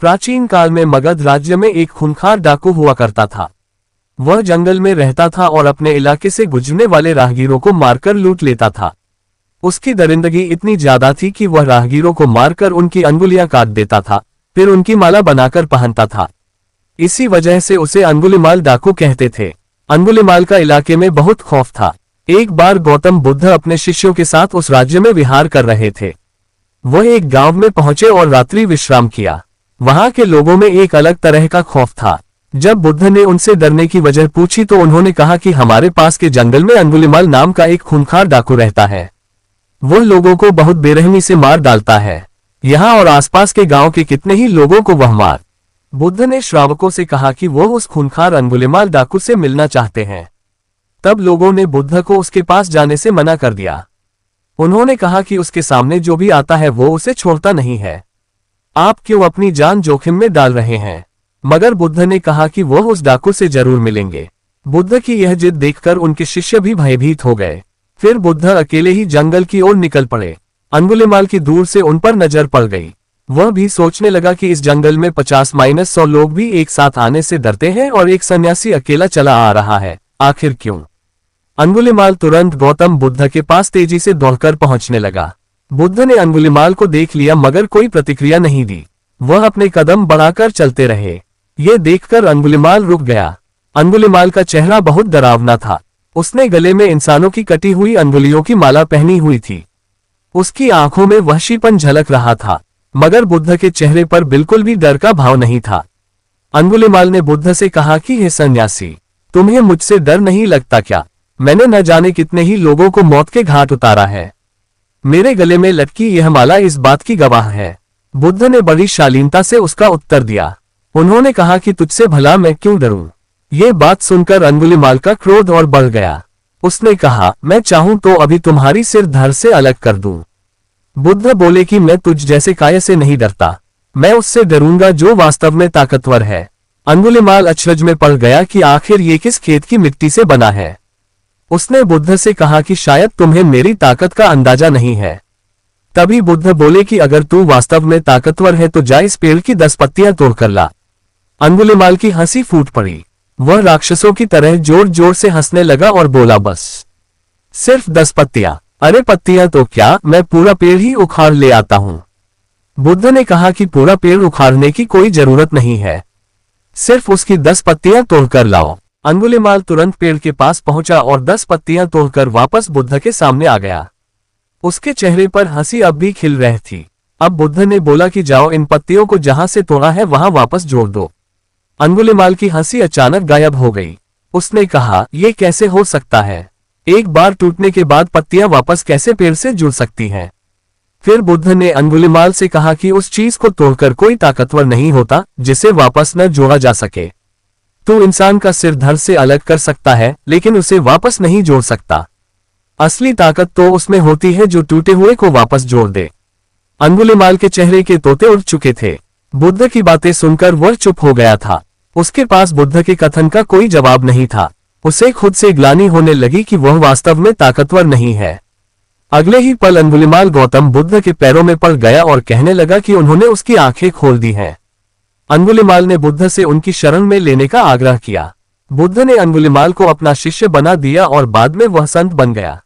प्राचीन काल में मगध राज्य में एक खूंखार डाकू हुआ करता था। वह जंगल में रहता था और अपने इलाके से गुजरने वाले राहगीरों को मारकर लूट लेता था। उसकी दरिंदगी इतनी ज्यादा थी कि वह राहगीरों को मारकर उनकी अंगुलियां काट देता था, फिर उनकी माला बनाकर पहनता था। इसी वजह से उसे अंगुलिमाल डाकू कहते थे। अंगुलिमाल का इलाके में बहुत खौफ था। एक बार गौतम बुद्ध अपने शिष्यों के साथ उस राज्य में विहार कर रहे थे। वह एक गांव में पहुंचे और रात्रि विश्राम किया। वहां के लोगों में एक अलग तरह का खौफ था। जब बुद्ध ने उनसे डरने की वजह पूछी तो उन्होंने कहा कि हमारे पास के जंगल में अंगुलिमाल नाम का एक खूंखार डाकू रहता है। वह लोगों को बहुत बेरहमी से मार डालता है। यहाँ और आसपास के गांव के कितने ही लोगों को वह मार। बुद्ध ने श्रावकों से कहा कि वह उस खूंखार अंगुलिमाल डाकू से मिलना चाहते हैं। तब लोगों ने बुद्ध को उसके पास जाने से मना कर दिया। उन्होंने कहा कि उसके सामने जो भी आता है वो उसे छोड़ता नहीं है। आप क्यों अपनी जान जोखिम में डाल रहे हैं? मगर बुद्ध ने कहा कि वह उस डाकू से जरूर मिलेंगे। बुद्ध की यह जिद देखकर उनके शिष्य भी भयभीत हो गए। फिर बुद्ध अकेले ही जंगल की ओर निकल पड़े। अंगुलिमाल की दूर से उन पर नजर पड़ गई। वह भी सोचने लगा कि इस जंगल में 50-100 लोग भी एक साथ आने से डरते हैं और एक सन्यासी अकेला चला आ रहा है, आखिर क्यों? अंगुलिमाल तुरंत गौतम बुद्ध के पास तेजी से दौड़कर पहुंचने लगा। बुद्ध ने अंगुलिमाल को देख लिया मगर कोई प्रतिक्रिया नहीं दी। वह अपने कदम बढ़ाकर चलते रहे। ये देखकर अंगुलिमाल रुक गया। अंगुलिमाल का चेहरा बहुत डरावना था। उसने गले में इंसानों की कटी हुई अंगुलियों की माला पहनी हुई थी। उसकी आंखों में वहशीपन झलक रहा था, मगर बुद्ध के चेहरे पर बिल्कुल भी डर का भाव नहीं था। अंगुलिमाल ने बुद्ध से कहा कि हे सन्यासी, तुम्हें मुझसे डर नहीं लगता क्या? मैंने न जाने कितने ही लोगों को मौत के घाट उतारा है। मेरे गले में लटकी यह माला इस बात की गवाह है। बुद्ध ने बड़ी शालीनता से उसका उत्तर दिया। उन्होंने कहा कि तुझसे भला मैं क्यों डरूं? ये बात सुनकर अंगुलिमाल का क्रोध और बढ़ गया। उसने कहा, मैं चाहूं तो अभी तुम्हारी सिर धड़ से अलग कर दूं। बुद्ध बोले कि मैं तुझ जैसे काया से नहीं डरता। मैं उससे डरूंगा जो वास्तव में ताकतवर है। अंगुलिमाल अचरज में पड़ गया कि आखिर ये किस खेत की मिट्टी से बना है। उसने बुद्ध से कहा कि शायद तुम्हें मेरी ताकत का अंदाजा नहीं है। तभी बुद्ध बोले कि अगर तू वास्तव में ताकतवर है तो जा इस पेड़ की 10 पत्तियां तोड़कर ला। अंगुलिमाल की हंसी फूट पड़ी। वह राक्षसों की तरह जोर जोर से हंसने लगा और बोला, बस सिर्फ 10 पत्तियां? अरे पत्तियां तो क्या, मैं पूरा पेड़ ही उखाड़ ले आता हूं। बुद्ध ने कहा कि पूरा पेड़ उखाड़ने की कोई जरूरत नहीं है, सिर्फ उसकी 10 पत्तियां तोड़कर लाओ। अंगुलिमाल तुरंत पेड़ के पास पहुंचा और 10 पत्तियां तोड़कर वापस बुद्ध के सामने आ गया। उसके चेहरे पर हंसी अब भी खिल रही थी। अब बुद्ध ने बोला कि जाओ इन पत्तियों को जहां से तोड़ा है वहां वापस जोड़ दो। अंगुलिमाल की हंसी अचानक गायब हो गई। उसने कहा, यह कैसे हो सकता है? एक बार टूटने के बाद पत्तियां वापस कैसे पेड़ से जुड़ सकती हैं? फिर बुद्ध ने अंगुलिमाल से कहा कि उस चीज को तोड़कर कोई ताकतवर नहीं होता जिसे वापस न जोड़ा जा सके। तू इंसान का सिर धड़ से अलग कर सकता है लेकिन उसे वापस नहीं जोड़ सकता। असली ताकत तो उसमें होती है जो टूटे हुए को वापस जोड़ दे। अंगुलिमाल के चेहरे के तोते उड़ चुके थे। बुद्ध की बातें सुनकर वह चुप हो गया था। उसके पास बुद्ध के कथन का कोई जवाब नहीं था। उसे खुद से ग्लानि होने लगी कि वह वास्तव में ताकतवर नहीं है। अगले ही पल अंगुलिमाल गौतम बुद्ध के पैरों में पड़ गया और कहने लगा कि उन्होंने उसकी आंखें खोल दी हैं। अंगुलिमाल ने बुद्ध से उनकी शरण में लेने का आग्रह किया। बुद्ध ने अंगुलिमाल को अपना शिष्य बना दिया और बाद में वह संत बन गया।